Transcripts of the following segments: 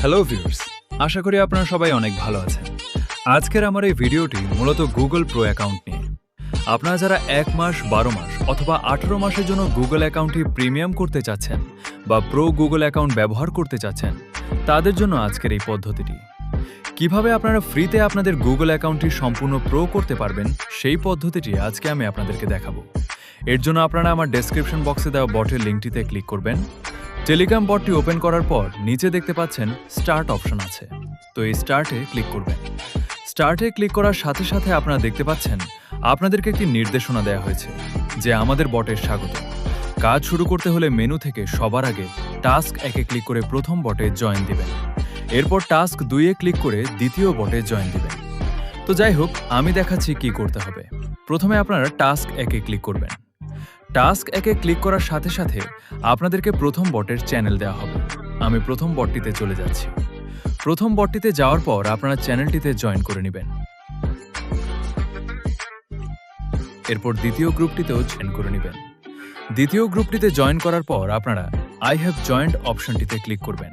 Hello viewers, আশা করি আপনারা সবাই অনেক ভালো আছেন। আজকের আমার এই ভিডিওটি মূলত গুগল প্রো অ্যাকাউন্ট নিয়ে। আপনারা যারা 1 মাস, 12 মাস অথবা 18 মাসের জন্য গুগল অ্যাকাউন্টটি প্রিমিয়াম করতে চাচ্ছেন বা প্রো গুগল অ্যাকাউন্ট ব্যবহার করতে চাচ্ছেন, তাদের জন্য আজকের এই পদ্ধতিটি। কিভাবে আপনারা ফ্রিতে আপনাদের গুগল অ্যাকাউন্টটি সম্পূর্ণ প্রো করতে পারবেন, সেই পদ্ধতিটি আজকে আমি আপনাদেরকে দেখাবো। এর জন্য আপনারা আমার ডেসক্রিপশন বক্সে দেওয়া বটের লিঙ্কটিতে ক্লিক করবেন। টেলিগ্রাম বটটি ওপেন করার পর নিচে দেখতে পাচ্ছেন স্টার্ট অপশন আছে, তো এই স্টার্টে ক্লিক করবেন। স্টার্টে ক্লিক করার সাথে সাথে আপনারা দেখতে পাচ্ছেন আপনাদেরকে একটি নির্দেশনা দেওয়া হয়েছে যে আমাদের বটের স্বাগত। কাজ শুরু করতে হলে মেনু থেকে সবার আগে টাস্ক 1-এ ক্লিক করে প্রথম বটে জয়েন দিবেন, এরপর টাস্ক 2-এ ক্লিক করে দ্বিতীয় বটে জয়েন দিবেন। তো যাই হোক, আমি দেখাচ্ছি কি করতে হবে। প্রথমে আপনারা টাস্ক 1-এ ক্লিক করবেন। টাস্ক 1-এ ক্লিক করার সাথে সাথে আপনাদেরকে প্রথম বটের চ্যানেল দেওয়া হবে। আমি প্রথম বটটিতে চলে যাচ্ছি। প্রথম বটটিতে যাওয়ার পর আপনারা চ্যানেলটিতে জয়েন করে নেবেন। এরপর দ্বিতীয় গ্রুপটিতেও জয়েন করে নেবেন। দ্বিতীয় গ্রুপটিতে জয়েন করার পর আপনারা আই হ্যাভ জয়েন্ড অপশনটিতে ক্লিক করবেন।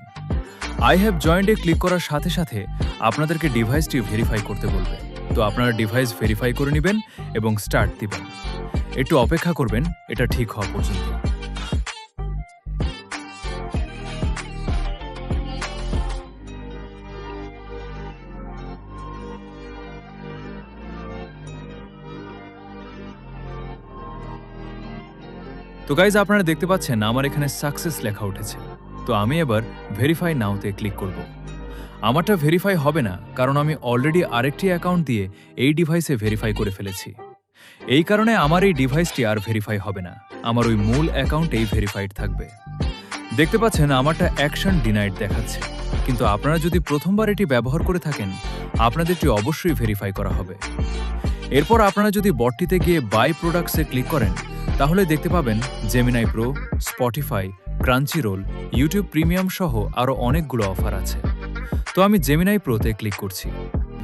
আই হ্যাভ জয়েন্ডে ক্লিক করার সাথে সাথে আপনাদেরকে ডিভাইসটি ভেরিফাই করতে বলবে। তো আপনারা ডিভাইস ভেরিফাই করে নেবেন এবং স্টার্ট দিবেন। একটু অপেক্ষা করবেন এটা ঠিক হওয়া পর্যন্ত। তো গাইজ, আপনারা দেখতে পাচ্ছেন আমার এখানে সাকসেস লেখা উঠেছে। তো আমি এবার ভেরিফাই নাওতে ক্লিক করব। আমারটা ভেরিফাই হবে না, কারণ আমি অলরেডি আরেকটি অ্যাকাউন্ট দিয়ে এই ডিভাইসে ভেরিফাই করে ফেলেছি। এই কারণে আমার এই ডিভাইসটি আর ভেরিফাই হবে না, আমার ওই মূল অ্যাকাউন্টেই ভেরিফাইড থাকবে। দেখতে পাচ্ছেন আমারটা অ্যাকশন ডিনাইড দেখাচ্ছে, কিন্তু আপনারা যদি প্রথমবার এটি ব্যবহার করে থাকেন আপনাদেরটি অবশ্যই ভেরিফাই করা হবে। এরপর আপনারা যদি বটটিতে গিয়ে বাই প্রোডাক্টসে ক্লিক করেন তাহলে দেখতে পাবেন Gemini pro, Spotify, Crunchyroll, YouTube premium সহ আরও অনেকগুলো অফার আছে। তো আমি জেমিনাই প্রোতে ক্লিক করছি।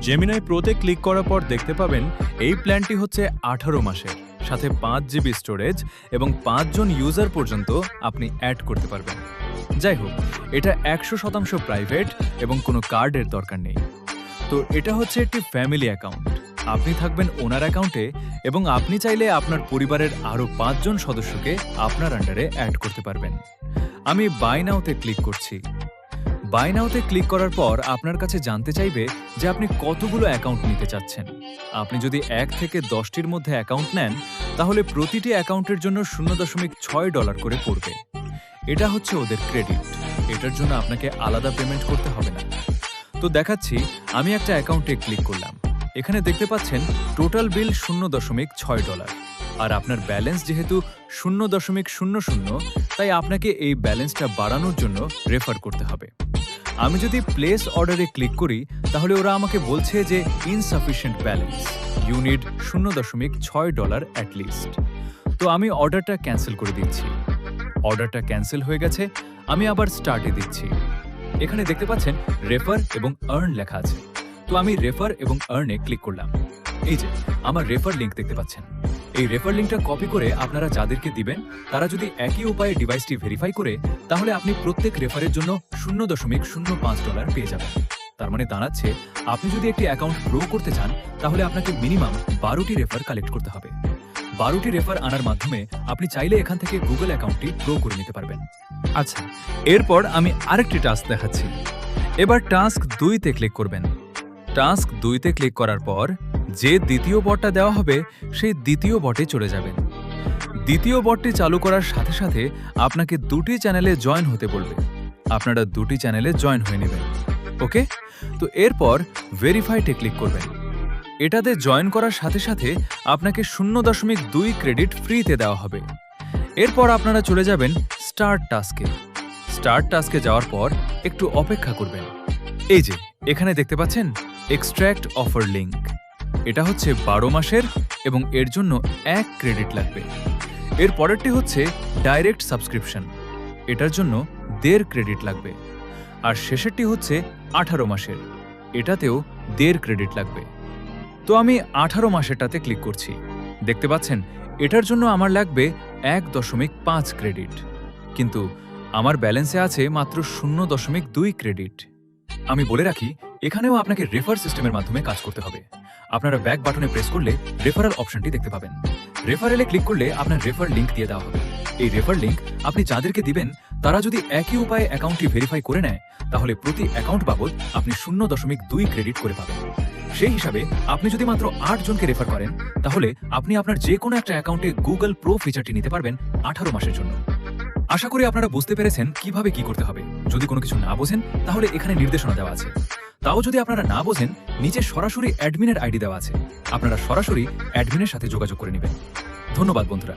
জেমিনাই প্রোতে ক্লিক করার পর দেখতে পাবেন এই প্ল্যানটি হচ্ছে 18 মাসের, সাথে 5 জিবি স্টোরেজ এবং 5 জন ইউজার পর্যন্ত আপনি অ্যাড করতে পারবেন। যাই হোক, এটা 100% প্রাইভেট এবং কোনো কার্ডের দরকার নেই। তো এটা হচ্ছে একটি ফ্যামিলি অ্যাকাউন্ট। আপনি থাকবেন ওনার অ্যাকাউন্টে এবং আপনি চাইলে আপনার পরিবারের আরও 5 জন সদস্যকে আপনার আন্ডারে অ্যাড করতে পারবেন। আমি বাই নাওতে ক্লিক করছি। বাই নাওতে ক্লিক করার পর আপনার কাছে জানতে চাইবে যে আপনি কতগুলো অ্যাকাউন্ট নিতে চাচ্ছেন। আপনি যদি 1 থেকে 10টির মধ্যে অ্যাকাউন্ট নেন তাহলে প্রতিটি অ্যাকাউন্টের জন্য $0.6 করে পড়বে। এটা হচ্ছে ওদের ক্রেডিট। এটার জন্য আপনাকে আলাদা পেমেন্ট করতে হবে না। তো দেখাচ্ছি, আমি একটা অ্যাকাউন্টে ক্লিক করলাম। এখানে দেখতে পাচ্ছেন টোটাল বিল $0.6, আর আপনার ব্যালেন্স যেহেতু 0.00, তাই আপনাকে এই ব্যালেন্সটা বাড়ানোর জন্য রেফার করতে হবে। আমি যদি প্লেস অর্ডারে ক্লিক করি তাহলে ওরা আমাকে বলছে যে ইনসাফিশিয়েন্ট ব্যালেন্স, ইউ নিড $0.6 অ্যাটলিস্ট। তো আমি অর্ডারটা ক্যান্সেল করে দিচ্ছি। অর্ডারটা ক্যান্সেল হয়ে গেছে। আমি আবার স্টার্টে দিচ্ছি। এখানে দেখতে পাচ্ছেন রেফার এবং আর্ন লেখা আছে। তো আমি রেফার এবং আর্নে ক্লিক করলাম। এই যে আমার রেফার লিঙ্ক দেখতে পাচ্ছেন। এই রেফার লিঙ্কটা কপি করে আপনারা যাদেরকে দিবেন তারা যদি একই উপায়ে ডিভাইসটি ভেরিফাই করে তাহলে আপনি প্রত্যেক রেফারের জন্য $0.05 পেয়ে যাবেন। তার মানে দাঁড়াচ্ছে, আপনি যদি একটি অ্যাকাউন্ট গ্রো করতে চান তাহলে আপনাকে মিনিমাম 12টি রেফার কালেক্ট করতে হবে। 12টি রেফার আনার মাধ্যমে আপনি চাইলে এখান থেকে গুগল অ্যাকাউন্টটি গ্রো করে নিতে পারবেন। আচ্ছা, এরপর আমি আরেকটি টাস্ক দেখাচ্ছি। এবার টাস্ক 2-তে ক্লিক করবেন। টাস্ক 2-তে ক্লিক করার পর যে দ্বিতীয় বটটা দেওয়া হবে সেই দ্বিতীয় বটে চলে যাবেন। দ্বিতীয় বটটি চালু করার সাথে সাথে আপনাকে 2টি চ্যানেলে জয়েন হতে বলবে। আপনারা 2টি চ্যানেলে জয়েন হয়ে নেবেন। ওকে, তো এরপর ভেরিফাইতে ক্লিক করবেন। এটাতে জয়েন করার সাথে সাথে আপনাকে 0.2 ক্রেডিট ফ্রিতে দেওয়া হবে। এরপর আপনারা চলে যাবেন স্টার্ট টাস্কে। স্টার্ট টাস্কে যাওয়ার পর একটু অপেক্ষা করবেন। এই যে এখানে দেখতে পাচ্ছেন এক্সট্র্যাক্ট অফার লিঙ্ক। এটা হচ্ছে 12 মাসের এবং এর জন্য 1 ক্রেডিট লাগবে। এর পরেরটি হচ্ছে ডাইরেক্ট সাবস্ক্রিপশন। এটার জন্য 1.5 ক্রেডিট লাগবে। আর শেষেরটি হচ্ছে 18 মাসের। এটাতেও 1.5 ক্রেডিট লাগবে। তো আমি 18 মাসেরটাতে ক্লিক করছি। দেখতে পাচ্ছেন এটার জন্য আমার লাগবে 1.5 ক্রেডিট, কিন্তু আমার ব্যালেন্সে আছে মাত্র 0.2 ক্রেডিট। আমি বলে রাখি, এখানেও আপনাকে রেফার সিস্টেমের মাধ্যমে কাজ করতে হবে। আপনারা ব্যাক বাটনে প্রেস করলে রেফারেল অপশনটি দেখতে পাবেন। রেফারেলে ক্লিক করলে আপনার রেফার লিংক দিয়ে দেওয়া হবে। এই রেফার লিংক আপনি যাদেরকে দিবেন তারা যদি একই উপায়ে অ্যাকাউন্টটি ভেরিফাই করে নেয়, তাহলে প্রতি অ্যাকাউন্ট বাবদ আপনি 0.2 ক্রেডিট করে পাবেন। সেই হিসাবে আপনি যদি মাত্র 8 জনকে রেফার করেন, তাহলে আপনি আপনার যে কোনো একটা অ্যাকাউন্টে গুগল প্রো ফিচারটি নিতে পারবেন 18 মাসের জন্য। আশা করি আপনারা বুঝতে পেরেছেন কিভাবে কি করতে হবে। যদি কোনো কিছু না বোঝেন তাহলে এখানে নির্দেশনা দেওয়া আছে। তাও যদি আপনারা না বোঝেন, নিচে সরাসরি অ্যাডমিনের আইডি দেওয়া আছে, আপনারা সরাসরি অ্যাডমিনের সাথে যোগাযোগ করে নেবেন। ধন্যবাদ বন্ধুরা।